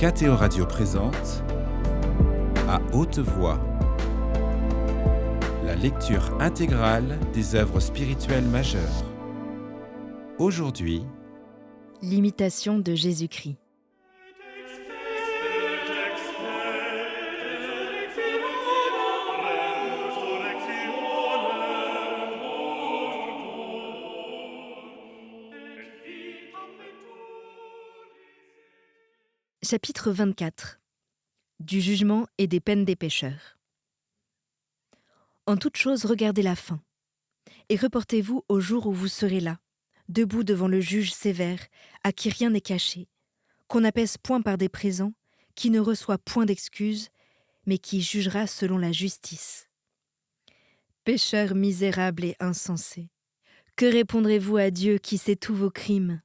KTO Radio présente À haute voix, la lecture intégrale des œuvres spirituelles majeures. Aujourd'hui, l'imitation de Jésus-Christ. Chapitre 24. Du jugement et des peines des pécheurs. En toute chose, regardez la fin, et reportez-vous au jour où vous serez là, debout devant le juge sévère, à qui rien n'est caché, qu'on n'apaise point par des présents, qui ne reçoit point d'excuses, mais qui jugera selon la justice. Pécheurs misérables et insensés, que répondrez-vous à Dieu qui sait tous vos crimes,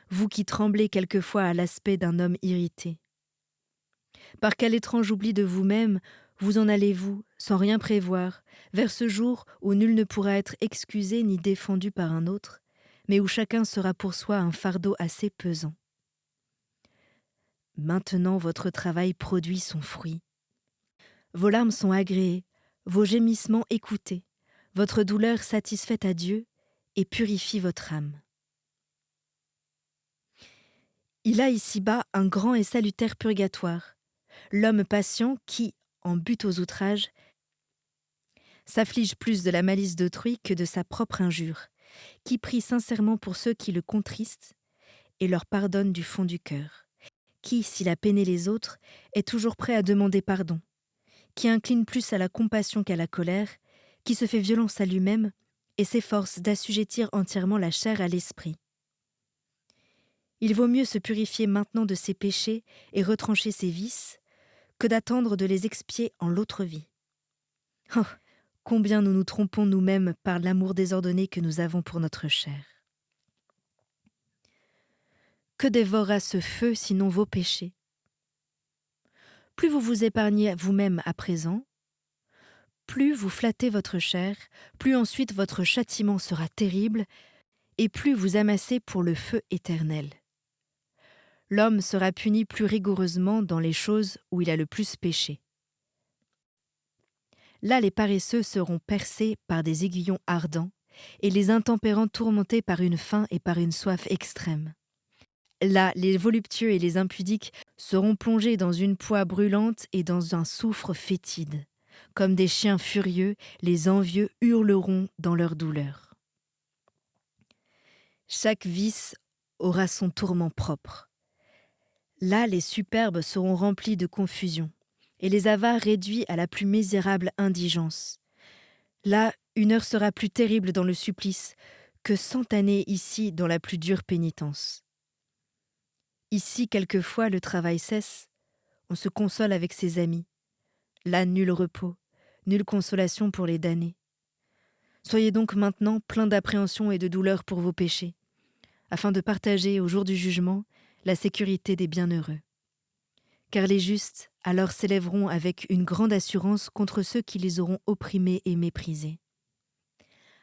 vous qui tremblez quelquefois à l'aspect d'un homme irrité? Par quel étrange oubli de vous-même vous en allez-vous, sans rien prévoir, vers ce jour où nul ne pourra être excusé ni défendu par un autre, mais où chacun sera pour soi un fardeau assez pesant. Maintenant votre travail produit son fruit. Vos larmes sont agréées, vos gémissements écoutés, votre douleur satisfaite à Dieu et purifie votre âme. Il a ici-bas un grand et salutaire purgatoire, l'homme patient qui, en butte aux outrages, s'afflige plus de la malice d'autrui que de sa propre injure, qui prie sincèrement pour ceux qui le contristent et leur pardonne du fond du cœur, qui, s'il a peiné les autres, est toujours prêt à demander pardon, qui incline plus à la compassion qu'à la colère, qui se fait violence à lui-même et s'efforce d'assujettir entièrement la chair à l'esprit. Il vaut mieux se purifier maintenant de ses péchés et retrancher ses vices, que d'attendre de les expier en l'autre vie. Oh, combien nous nous trompons nous-mêmes par l'amour désordonné que nous avons pour notre chair. Que dévorera ce feu sinon vos péchés? Plus vous vous épargnez vous-même à présent, plus vous flattez votre chair, plus ensuite votre châtiment sera terrible, et plus vous amassez pour le feu éternel. L'homme sera puni plus rigoureusement dans les choses où il a le plus péché. Là, les paresseux seront percés par des aiguillons ardents, et les intempérants tourmentés par une faim et par une soif extrême. Là, les voluptueux et les impudiques seront plongés dans une poix brûlante et dans un soufre fétide. Comme des chiens furieux, les envieux hurleront dans leur douleur. Chaque vice aura son tourment propre. Là, les superbes seront remplis de confusion, et les avares réduits à la plus misérable indigence. Là, une heure sera plus terrible dans le supplice que 100 années ici dans la plus dure pénitence. Ici, quelquefois, le travail cesse, on se console avec ses amis. Là, nul repos, nulle consolation pour les damnés. Soyez donc maintenant pleins d'appréhension et de douleur pour vos péchés, afin de partager au jour du jugement la sécurité des bienheureux. Car les justes alors s'élèveront avec une grande assurance contre ceux qui les auront opprimés et méprisés.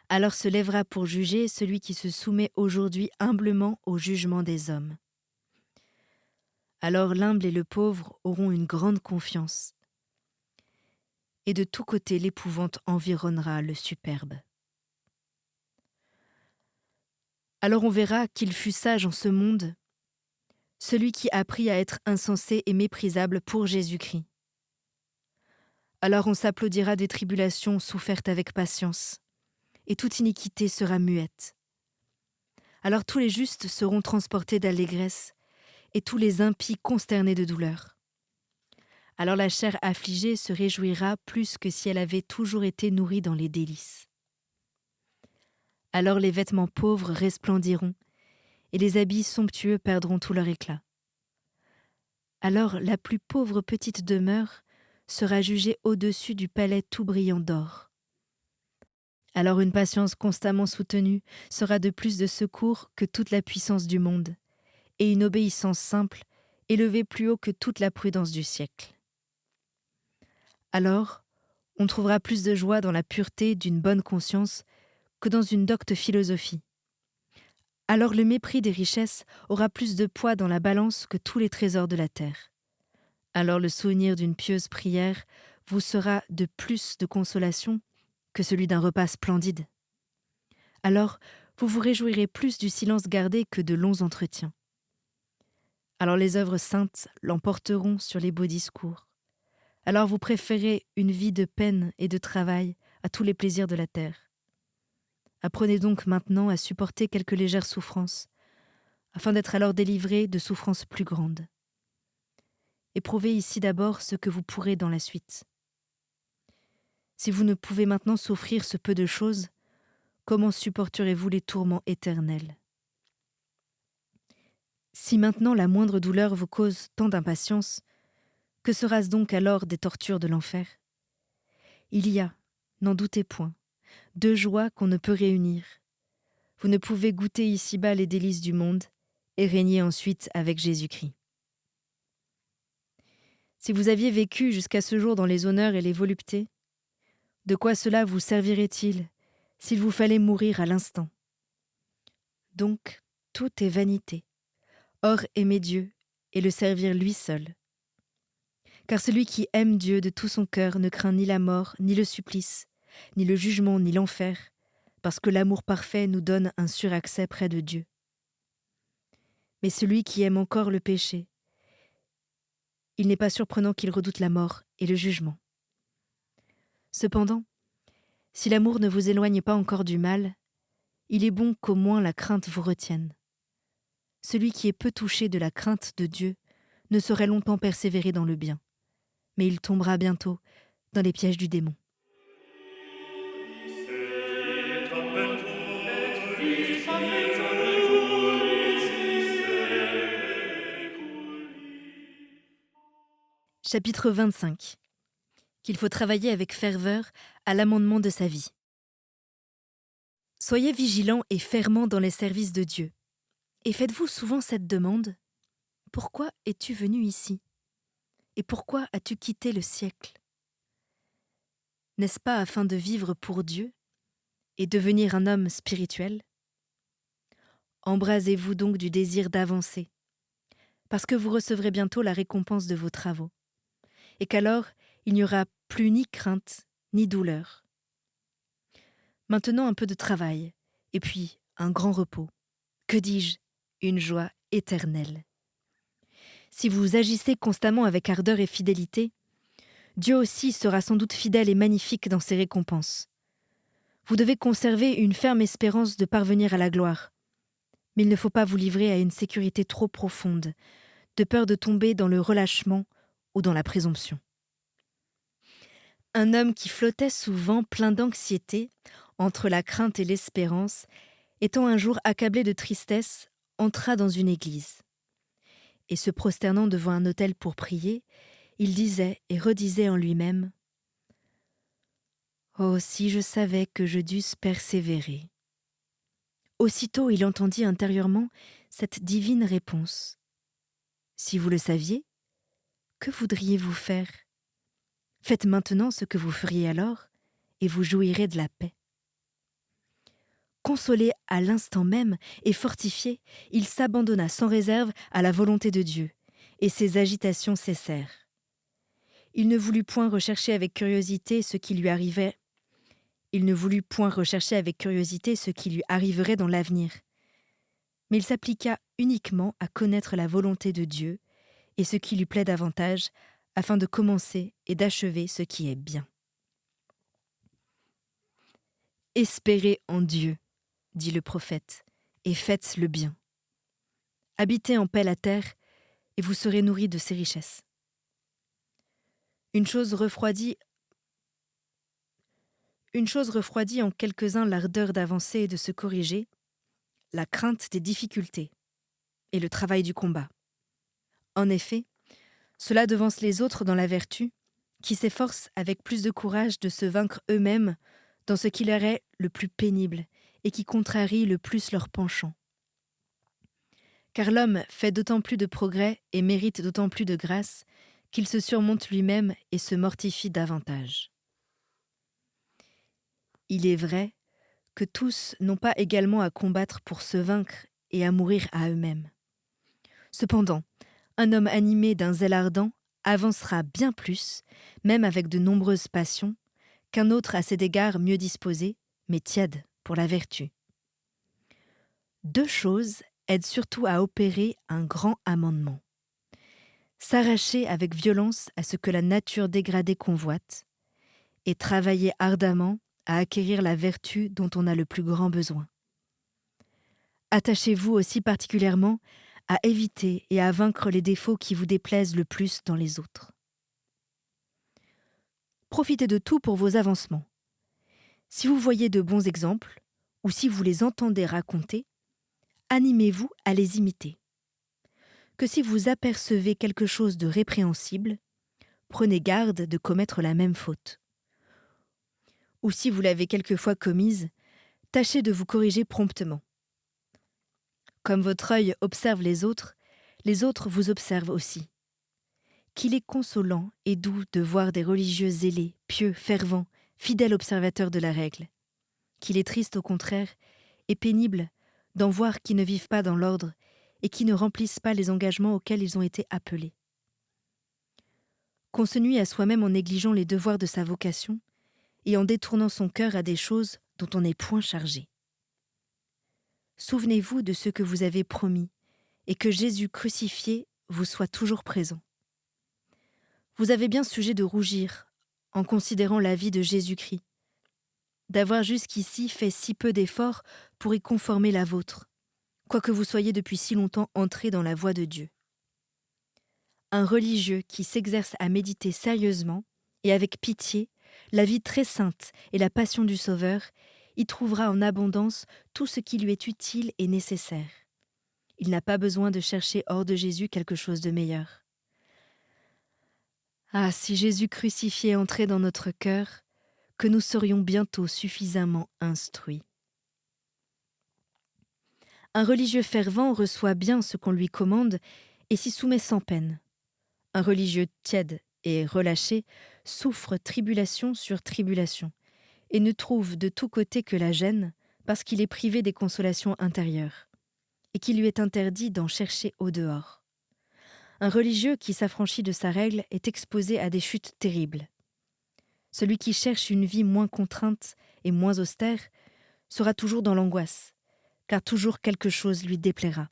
Alors se lèvera pour juger celui qui se soumet aujourd'hui humblement au jugement des hommes. Alors l'humble et le pauvre auront une grande confiance. Et de tous côtés l'épouvante environnera le superbe. Alors on verra qu'il fut sage en ce monde, celui qui apprit à être insensé et méprisable pour Jésus-Christ. Alors on s'applaudira des tribulations souffertes avec patience, et toute iniquité sera muette. Alors tous les justes seront transportés d'allégresse, et tous les impies consternés de douleur. Alors la chair affligée se réjouira plus que si elle avait toujours été nourrie dans les délices. Alors les vêtements pauvres resplendiront, et les habits somptueux perdront tout leur éclat. Alors la plus pauvre petite demeure sera jugée au-dessus du palais tout brillant d'or. Alors une patience constamment soutenue sera de plus de secours que toute la puissance du monde, et une obéissance simple élevée plus haut que toute la prudence du siècle. Alors, on trouvera plus de joie dans la pureté d'une bonne conscience que dans une docte philosophie. Alors le mépris des richesses aura plus de poids dans la balance que tous les trésors de la terre. Alors le souvenir d'une pieuse prière vous sera de plus de consolation que celui d'un repas splendide. Alors vous vous réjouirez plus du silence gardé que de longs entretiens. Alors les œuvres saintes l'emporteront sur les beaux discours. Alors vous préférez une vie de peine et de travail à tous les plaisirs de la terre. Apprenez donc maintenant à supporter quelques légères souffrances, afin d'être alors délivré de souffrances plus grandes. Éprouvez ici d'abord ce que vous pourrez dans la suite. Si vous ne pouvez maintenant souffrir ce peu de choses, comment supporterez-vous les tourments éternels ? Si maintenant la moindre douleur vous cause tant d'impatience, que sera-ce donc alors des tortures de l'enfer ? Il y a, n'en doutez point, deux joies qu'on ne peut réunir. Vous ne pouvez goûter ici-bas les délices du monde et régner ensuite avec Jésus-Christ. Si vous aviez vécu jusqu'à ce jour dans les honneurs et les voluptés, de quoi cela vous servirait-il s'il vous fallait mourir à l'instant ? Donc, tout est vanité. Or, aimer Dieu et le servir lui seul. Car celui qui aime Dieu de tout son cœur ne craint ni la mort, ni le supplice, ni le jugement, ni l'enfer, parce que l'amour parfait nous donne un sûr accès près de Dieu. Mais celui qui aime encore le péché, il n'est pas surprenant qu'il redoute la mort et le jugement. Cependant, si l'amour ne vous éloigne pas encore du mal, il est bon qu'au moins la crainte vous retienne. Celui qui est peu touché de la crainte de Dieu ne saurait longtemps persévérer dans le bien, mais il tombera bientôt dans les pièges du démon. Chapitre 25. Qu'il faut travailler avec ferveur à l'amendement de sa vie. Soyez vigilants et ferments dans les services de Dieu. Et faites-vous souvent cette demande : pourquoi es-tu venu ici ? Et pourquoi as-tu quitté le siècle ? N'est-ce pas afin de vivre pour Dieu et devenir un homme spirituel ? Embrasez-vous donc du désir d'avancer, parce que vous recevrez bientôt la récompense de vos travaux, et qu'alors il n'y aura plus ni crainte ni douleur. Maintenant un peu de travail, et puis un grand repos. Que dis-je ? Une joie éternelle. Si vous agissez constamment avec ardeur et fidélité, Dieu aussi sera sans doute fidèle et magnifique dans ses récompenses. Vous devez conserver une ferme espérance de parvenir à la gloire. Mais il ne faut pas vous livrer à une sécurité trop profonde, de peur de tomber dans le relâchement ou dans la présomption. Un homme qui flottait souvent plein d'anxiété, entre la crainte et l'espérance, étant un jour accablé de tristesse, entra dans une église. Et se prosternant devant un autel pour prier, il disait et redisait en lui-même : « Oh, si je savais que je dusse persévérer !» Aussitôt il entendit intérieurement cette divine réponse : « Si vous le saviez, que voudriez-vous faire ? Faites maintenant ce que vous feriez alors, et vous jouirez de la paix. » Consolé à l'instant même et fortifié, il s'abandonna sans réserve à la volonté de Dieu, et ses agitations cessèrent. Il ne voulut point rechercher avec curiosité ce qui lui arriverait dans l'avenir, mais il s'appliqua uniquement à connaître la volonté de Dieu et ce qui lui plaît davantage, afin de commencer et d'achever ce qui est bien. « Espérez en Dieu, dit le prophète, et faites le bien. Habitez en paix la terre, et vous serez nourris de ses richesses. Une chose refroidit en quelques-uns l'ardeur d'avancer et de se corriger, la crainte des difficultés et le travail du combat. En effet, cela devance les autres dans la vertu, qui s'efforcent avec plus de courage de se vaincre eux-mêmes dans ce qui leur est le plus pénible et qui contrarie le plus leur penchant. Car l'homme fait d'autant plus de progrès et mérite d'autant plus de grâce qu'il se surmonte lui-même et se mortifie davantage. Il est vrai que tous n'ont pas également à combattre pour se vaincre et à mourir à eux-mêmes. Cependant, un homme animé d'un zèle ardent avancera bien plus, même avec de nombreuses passions, qu'un autre à cet égard mieux disposé, mais tiède pour la vertu. 2 choses aident surtout à opérer un grand amendement. S'arracher avec violence à ce que la nature dégradée convoite, et travailler ardemment à acquérir la vertu dont on a le plus grand besoin. Attachez-vous aussi particulièrement à éviter et à vaincre les défauts qui vous déplaisent le plus dans les autres. Profitez de tout pour vos avancements. Si vous voyez de bons exemples, ou si vous les entendez raconter, animez-vous à les imiter. Que si vous apercevez quelque chose de répréhensible, prenez garde de commettre la même faute. Ou si vous l'avez quelquefois commise, tâchez de vous corriger promptement. Comme votre œil observe les autres vous observent aussi. Qu'il est consolant et doux de voir des religieux zélés, pieux, fervents, fidèles observateurs de la règle. Qu'il est triste au contraire et pénible d'en voir qui ne vivent pas dans l'ordre et qui ne remplissent pas les engagements auxquels ils ont été appelés. Qu'on se nuit à soi-même en négligeant les devoirs de sa vocation et en détournant son cœur à des choses dont on n'est point chargé. Souvenez-vous de ce que vous avez promis et que Jésus crucifié vous soit toujours présent. Vous avez bien sujet de rougir en considérant la vie de Jésus-Christ, d'avoir jusqu'ici fait si peu d'efforts pour y conformer la vôtre, quoique vous soyez depuis si longtemps entré dans la voie de Dieu. Un religieux qui s'exerce à méditer sérieusement et avec pitié la vie très sainte et la passion du Sauveur, y trouvera en abondance tout ce qui lui est utile et nécessaire. Il n'a pas besoin de chercher hors de Jésus quelque chose de meilleur. Ah, si Jésus crucifié entrait dans notre cœur, que nous serions bientôt suffisamment instruits. Un religieux fervent reçoit bien ce qu'on lui commande et s'y soumet sans peine. Un religieux tiède et relâché souffre tribulation sur tribulation et ne trouve de tous côtés que la gêne parce qu'il est privé des consolations intérieures et qu'il lui est interdit d'en chercher au dehors. Un religieux qui s'affranchit de sa règle est exposé à des chutes terribles. Celui qui cherche une vie moins contrainte et moins austère sera toujours dans l'angoisse, car toujours quelque chose lui déplaira.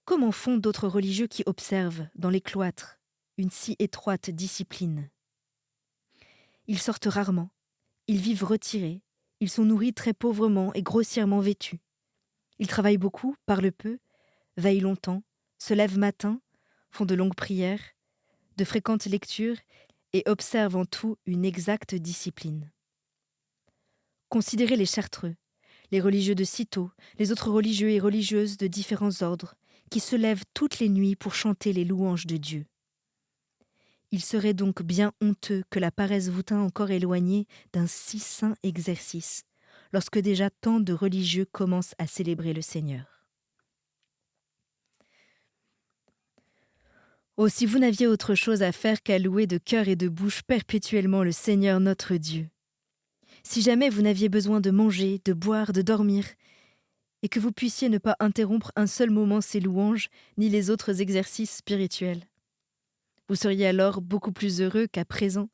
Comment font d'autres religieux qui observent, dans les cloîtres, une si étroite discipline ? Ils sortent rarement, ils vivent retirés, ils sont nourris très pauvrement et grossièrement vêtus. Ils travaillent beaucoup, parlent peu, veillent longtemps, se lèvent matin, font de longues prières, de fréquentes lectures et observent en tout une exacte discipline. Considérez les chartreux, les religieux de Cîteaux, les autres religieux et religieuses de différents ordres, qui se lèvent toutes les nuits pour chanter les louanges de Dieu. Il serait donc bien honteux que la paresse vous tînt encore éloigné d'un si saint exercice, lorsque déjà tant de religieux commencent à célébrer le Seigneur. Oh, si vous n'aviez autre chose à faire qu'à louer de cœur et de bouche perpétuellement le Seigneur notre Dieu. Si jamais vous n'aviez besoin de manger, de boire, de dormir, et que vous puissiez ne pas interrompre un seul moment ces louanges, ni les autres exercices spirituels. Vous seriez alors beaucoup plus heureux qu'à présent,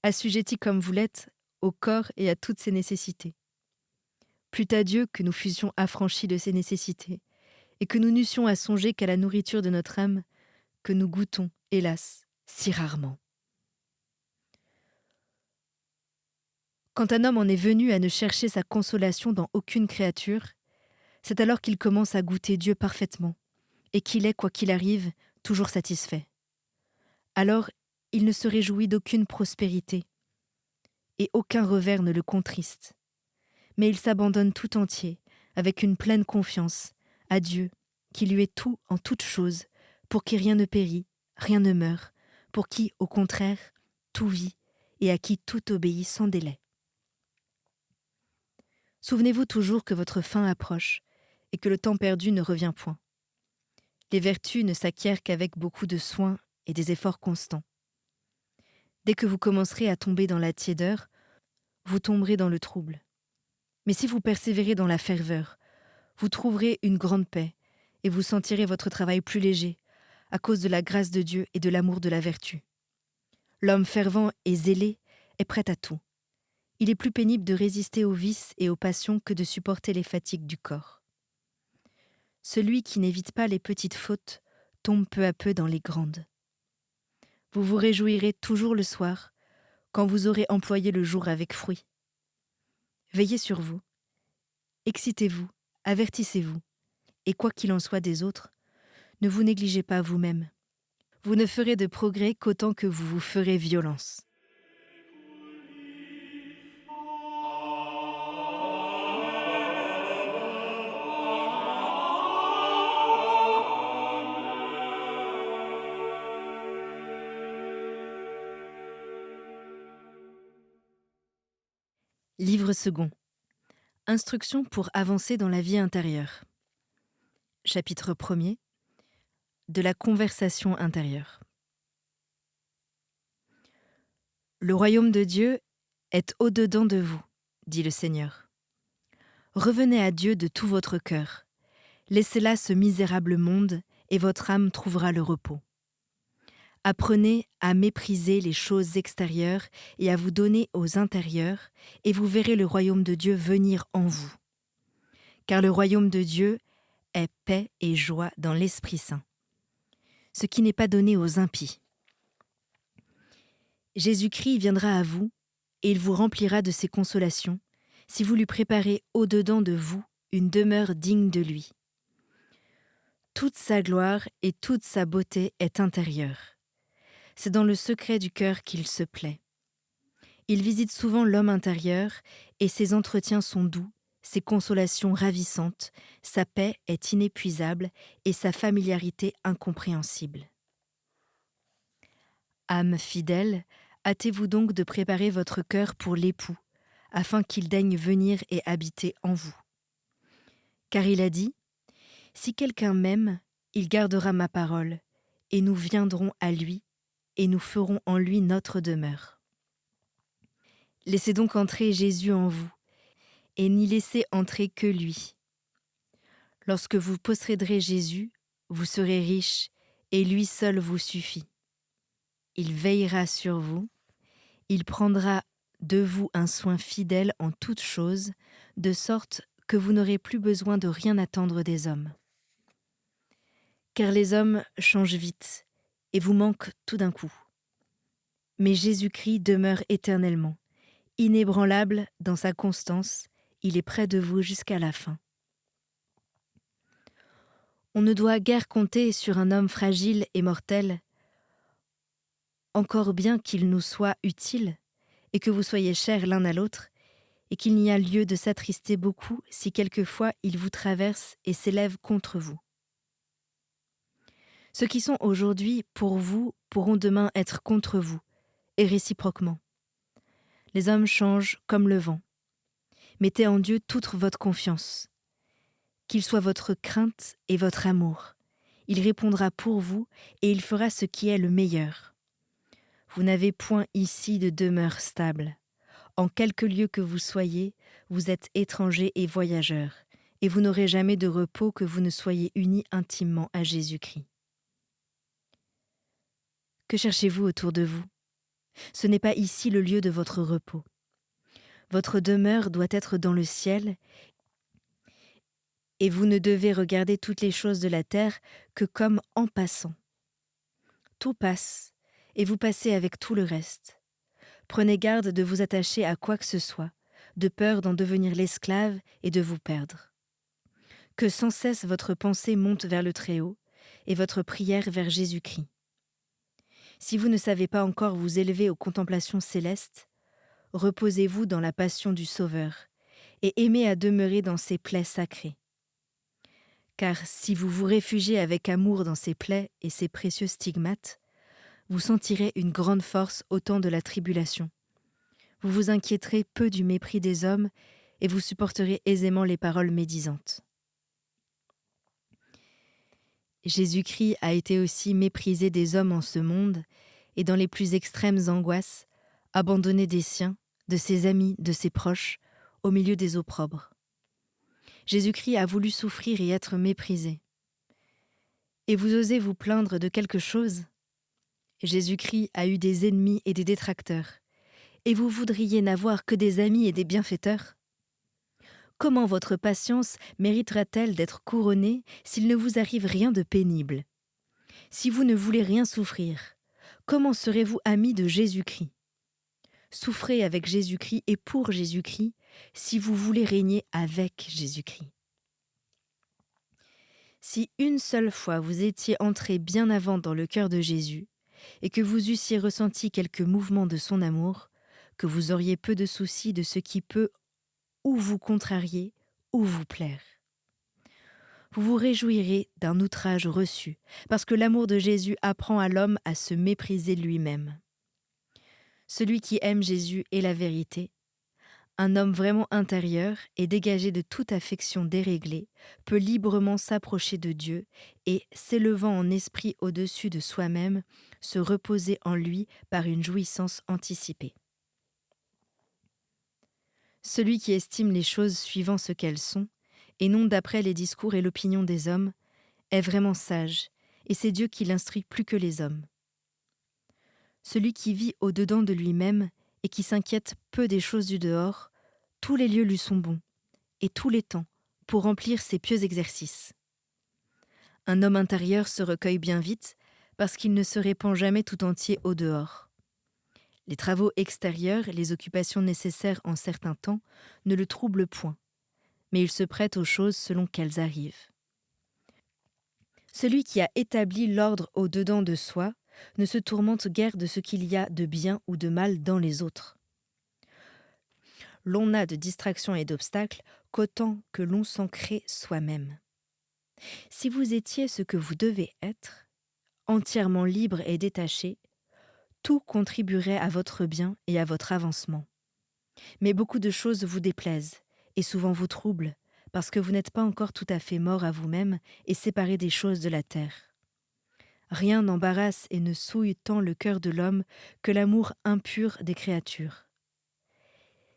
assujetti comme vous l'êtes au corps et à toutes ses nécessités. Plût à Dieu que nous fussions affranchis de ces nécessités, et que nous n'eussions à songer qu'à la nourriture de notre âme, que nous goûtons, hélas, si rarement. Quand un homme en est venu à ne chercher sa consolation dans aucune créature, c'est alors qu'il commence à goûter Dieu parfaitement, et qu'il est, quoi qu'il arrive, toujours satisfait. Alors, il ne se réjouit d'aucune prospérité, et aucun revers ne le contriste. Mais il s'abandonne tout entier, avec une pleine confiance, à Dieu, qui lui est tout en toutes choses, pour qui rien ne périt, rien ne meurt, pour qui, au contraire, tout vit, et à qui tout obéit sans délai. Souvenez-vous toujours que votre fin approche, et que le temps perdu ne revient point. Les vertus ne s'acquièrent qu'avec beaucoup de soin et des efforts constants. Dès que vous commencerez à tomber dans la tiédeur, vous tomberez dans le trouble. Mais si vous persévérez dans la ferveur, vous trouverez une grande paix, et vous sentirez votre travail plus léger, à cause de la grâce de Dieu et de l'amour de la vertu. L'homme fervent et zélé est prêt à tout. Il est plus pénible de résister aux vices et aux passions que de supporter les fatigues du corps. Celui qui n'évite pas les petites fautes tombe peu à peu dans les grandes. Vous vous réjouirez toujours le soir, quand vous aurez employé le jour avec fruit. Veillez sur vous, excitez-vous, avertissez-vous, et quoi qu'il en soit des autres, ne vous négligez pas vous-même. Vous ne ferez de progrès qu'autant que vous vous ferez violence. Livre second. Instructions pour avancer dans la vie intérieure. Chapitre 1er. De la conversation intérieure. Le royaume de Dieu est au-dedans de vous, dit le Seigneur. Revenez à Dieu de tout votre cœur. Laissez là ce misérable monde et votre âme trouvera le repos. Apprenez à mépriser les choses extérieures et à vous donner aux intérieures, et vous verrez le royaume de Dieu venir en vous. Car le royaume de Dieu est paix et joie dans l'Esprit Saint, ce qui n'est pas donné aux impies. Jésus-Christ viendra à vous, et il vous remplira de ses consolations, si vous lui préparez au-dedans de vous une demeure digne de lui. Toute sa gloire et toute sa beauté est intérieure. C'est dans le secret du cœur qu'il se plaît. Il visite souvent l'homme intérieur, et ses entretiens sont doux, ses consolations ravissantes, sa paix est inépuisable et sa familiarité incompréhensible. Âme fidèle, hâtez-vous donc de préparer votre cœur pour l'époux, afin qu'il daigne venir et habiter en vous. Car il a dit : « Si quelqu'un m'aime, il gardera ma parole, et nous viendrons à lui, et nous ferons en lui notre demeure. » Laissez donc entrer Jésus en vous, et n'y laissez entrer que lui. Lorsque vous posséderez Jésus, vous serez riches, et lui seul vous suffit. Il veillera sur vous, il prendra de vous un soin fidèle en toutes choses, de sorte que vous n'aurez plus besoin de rien attendre des hommes. Car les hommes changent vite, et vous manquent tout d'un coup. Mais Jésus-Christ demeure éternellement, inébranlable dans sa constance, il est près de vous jusqu'à la fin. On ne doit guère compter sur un homme fragile et mortel, encore bien qu'il nous soit utile, et que vous soyez chers l'un à l'autre, et qu'il n'y a lieu de s'attrister beaucoup si quelquefois il vous traverse et s'élève contre vous. Ceux qui sont aujourd'hui pour vous pourront demain être contre vous, et réciproquement. Les hommes changent comme le vent. Mettez en Dieu toute votre confiance. Qu'il soit votre crainte et votre amour. Il répondra pour vous et il fera ce qui est le meilleur. Vous n'avez point ici de demeure stable. En quelque lieu que vous soyez, vous êtes étrangers et voyageurs, et vous n'aurez jamais de repos que vous ne soyez unis intimement à Jésus-Christ. Que cherchez-vous autour de vous ? Ce n'est pas ici le lieu de votre repos. Votre demeure doit être dans le ciel, et vous ne devez regarder toutes les choses de la terre que comme en passant. Tout passe, et vous passez avec tout le reste. Prenez garde de vous attacher à quoi que ce soit, de peur d'en devenir l'esclave et de vous perdre. Que sans cesse votre pensée monte vers le Très-Haut, et votre prière vers Jésus-Christ. Si vous ne savez pas encore vous élever aux contemplations célestes, reposez-vous dans la passion du Sauveur, et aimez à demeurer dans ses plaies sacrées. Car si vous vous réfugiez avec amour dans ses plaies et ses précieux stigmates, vous sentirez une grande force au temps de la tribulation. Vous vous inquiéterez peu du mépris des hommes, et vous supporterez aisément les paroles médisantes. Jésus-Christ a été aussi méprisé des hommes en ce monde, et dans les plus extrêmes angoisses, abandonné des siens, de ses amis, de ses proches, au milieu des opprobres. Jésus-Christ a voulu souffrir et être méprisé. Et vous osez vous plaindre de quelque chose ? Jésus-Christ a eu des ennemis et des détracteurs. Et vous voudriez n'avoir que des amis et des bienfaiteurs ? Comment votre patience méritera-t-elle d'être couronnée s'il ne vous arrive rien de pénible ? Si vous ne voulez rien souffrir, comment serez-vous amis de Jésus-Christ ? Souffrez avec Jésus-Christ et pour Jésus-Christ si vous voulez régner avec Jésus-Christ. Si une seule fois vous étiez entré bien avant dans le cœur de Jésus et que vous eussiez ressenti quelques mouvements de son amour, que vous auriez peu de soucis de ce qui peut ou vous contrarier ou vous plaire. Vous vous réjouirez d'un outrage reçu, parce que l'amour de Jésus apprend à l'homme à se mépriser lui-même. Celui qui aime Jésus est la vérité. Un homme vraiment intérieur et dégagé de toute affection déréglée peut librement s'approcher de Dieu et, s'élevant en esprit au-dessus de soi-même, se reposer en lui par une jouissance anticipée. Celui qui estime les choses suivant ce qu'elles sont, et non d'après les discours et l'opinion des hommes, est vraiment sage, et c'est Dieu qui l'instruit plus que les hommes. Celui qui vit au-dedans de lui-même et qui s'inquiète peu des choses du dehors, tous les lieux lui sont bons, et tous les temps, pour remplir ses pieux exercices. Un homme intérieur se recueille bien vite, parce qu'il ne se répand jamais tout entier au dehors. Les travaux extérieurs, les occupations nécessaires en certains temps, ne le troublent point, mais il se prête aux choses selon qu'elles arrivent. Celui qui a établi l'ordre au-dedans de soi ne se tourmente guère de ce qu'il y a de bien ou de mal dans les autres. L'on n'a de distractions et d'obstacles qu'autant que l'on s'en crée soi-même. Si vous étiez ce que vous devez être, entièrement libre et détaché, tout contribuerait à votre bien et à votre avancement. Mais beaucoup de choses vous déplaisent et souvent vous troublent, parce que vous n'êtes pas encore tout à fait mort à vous-même et séparé des choses de la terre. Rien n'embarrasse et ne souille tant le cœur de l'homme que l'amour impur des créatures.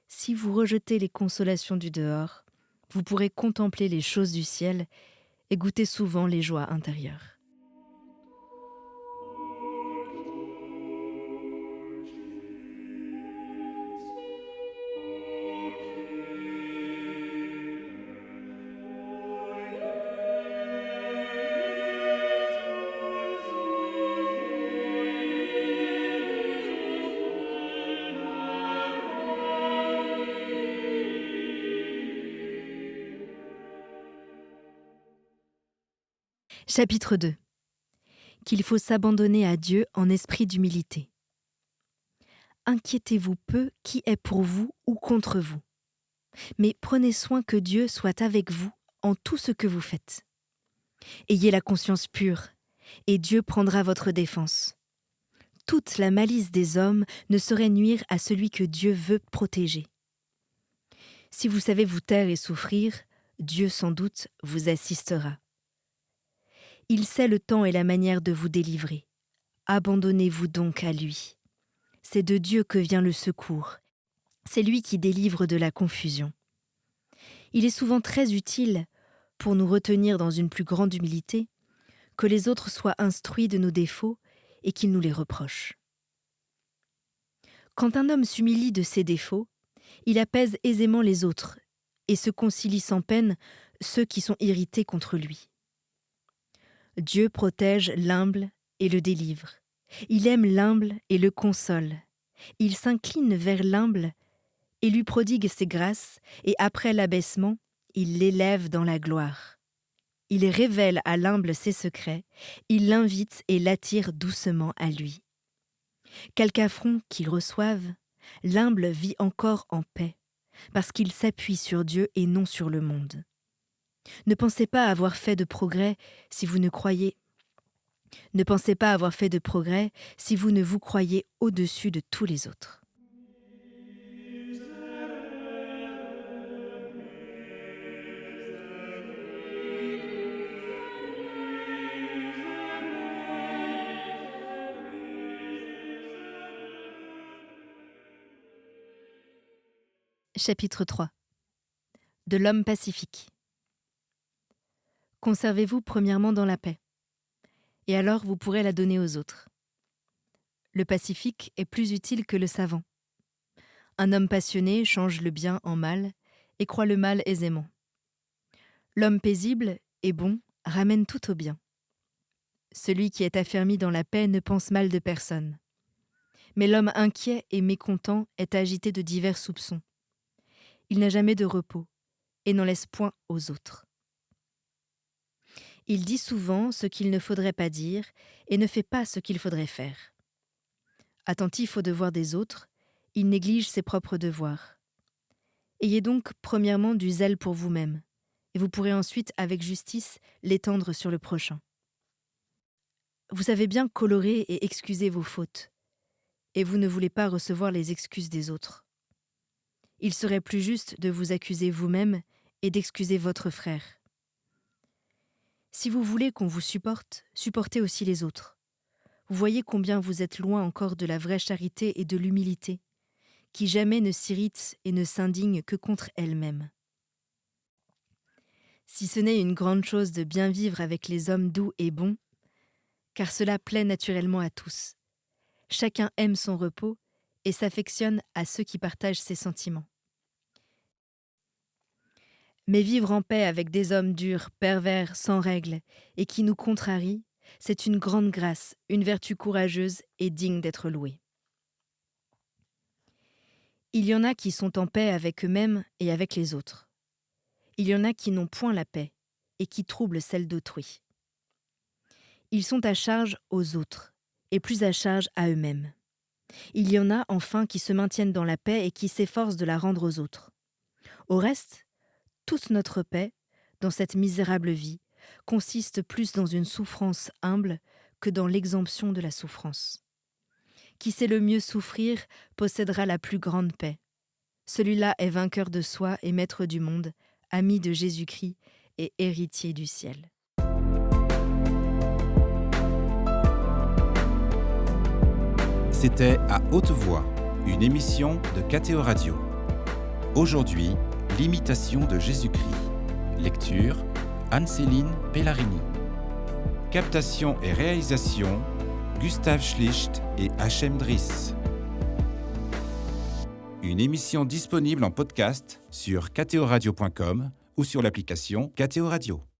Si vous rejetez les consolations du dehors, vous pourrez contempler les choses du ciel et goûter souvent les joies intérieures. Chapitre 2. Qu'il faut s'abandonner à Dieu en esprit d'humilité. Inquiétez-vous peu qui est pour vous ou contre vous. Mais prenez soin que Dieu soit avec vous en tout ce que vous faites. Ayez la conscience pure, et Dieu prendra votre défense. Toute la malice des hommes ne saurait nuire à celui que Dieu veut protéger. Si vous savez vous taire et souffrir, Dieu sans doute vous assistera. Il sait le temps et la manière de vous délivrer. Abandonnez-vous donc à lui. C'est de Dieu que vient le secours. C'est lui qui délivre de la confusion. Il est souvent très utile, pour nous retenir dans une plus grande humilité, que les autres soient instruits de nos défauts et qu'ils nous les reprochent. Quand un homme s'humilie de ses défauts, il apaise aisément les autres et se concilie sans peine ceux qui sont irrités contre lui. Dieu protège l'humble et le délivre. Il aime l'humble et le console. Il s'incline vers l'humble et lui prodigue ses grâces, et après l'abaissement, il l'élève dans la gloire. Il révèle à l'humble ses secrets, il l'invite et l'attire doucement à lui. Quelque affront qu'il reçoive, l'humble vit encore en paix, parce qu'il s'appuie sur Dieu et non sur le monde. Ne pensez pas avoir fait de progrès si vous ne pensez pas avoir fait de progrès si vous ne vous croyez au-dessus de tous les autres. Chapitre 3. De l'homme pacifique. Conservez-vous premièrement dans la paix. et alors vous pourrez la donner aux autres. Le pacifique est plus utile que le savant. Un homme passionné change le bien en mal et croit le mal aisément. L'homme paisible et bon ramène tout au bien. Celui qui est affermi dans la paix ne pense mal de personne. Mais l'homme inquiet et mécontent est agité de divers soupçons. Il n'a jamais de repos et n'en laisse point aux autres. Il dit souvent ce qu'il ne faudrait pas dire et ne fait pas ce qu'il faudrait faire. Attentif aux devoirs des autres, il néglige ses propres devoirs. Ayez donc premièrement du zèle pour vous-même, et vous pourrez ensuite, avec justice, l'étendre sur le prochain. Vous savez bien colorer et excuser vos fautes, et vous ne voulez pas recevoir les excuses des autres. Il serait plus juste de vous accuser vous-même et d'excuser votre frère. Si vous voulez qu'on vous supporte, supportez aussi les autres. Vous voyez combien vous êtes loin encore de la vraie charité et de l'humilité, qui jamais ne s'irrite et ne s'indigne que contre elle-même. Si ce n'est une grande chose de bien vivre avec les hommes doux et bons, car cela plaît naturellement à tous. Chacun aime son repos et s'affectionne à ceux qui partagent ses sentiments. Mais vivre en paix avec des hommes durs, pervers, sans règles, et qui nous contrarient, c'est une grande grâce, une vertu courageuse et digne d'être louée. Il y en a qui sont en paix avec eux-mêmes et avec les autres. Il y en a qui n'ont point la paix et qui troublent celle d'autrui. Ils sont à charge aux autres et plus à charge à eux-mêmes. Il y en a enfin qui se maintiennent dans la paix et qui s'efforcent de la rendre aux autres. Au reste, toute notre paix, dans cette misérable vie, consiste plus dans une souffrance humble que dans l'exemption de la souffrance. Qui sait le mieux souffrir possédera la plus grande paix. Celui-là est vainqueur de soi et maître du monde, ami de Jésus-Christ et héritier du ciel. C'était À haute voix, une émission de KTO Radio. Aujourd'hui, l'imitation de Jésus-Christ. Lecture, Anne-Céline Pellarini. Captation et réalisation, Gustave Schlicht et Hachem Driss. Une émission disponible en podcast sur ktoradio.com ou sur l'application KTO Radio.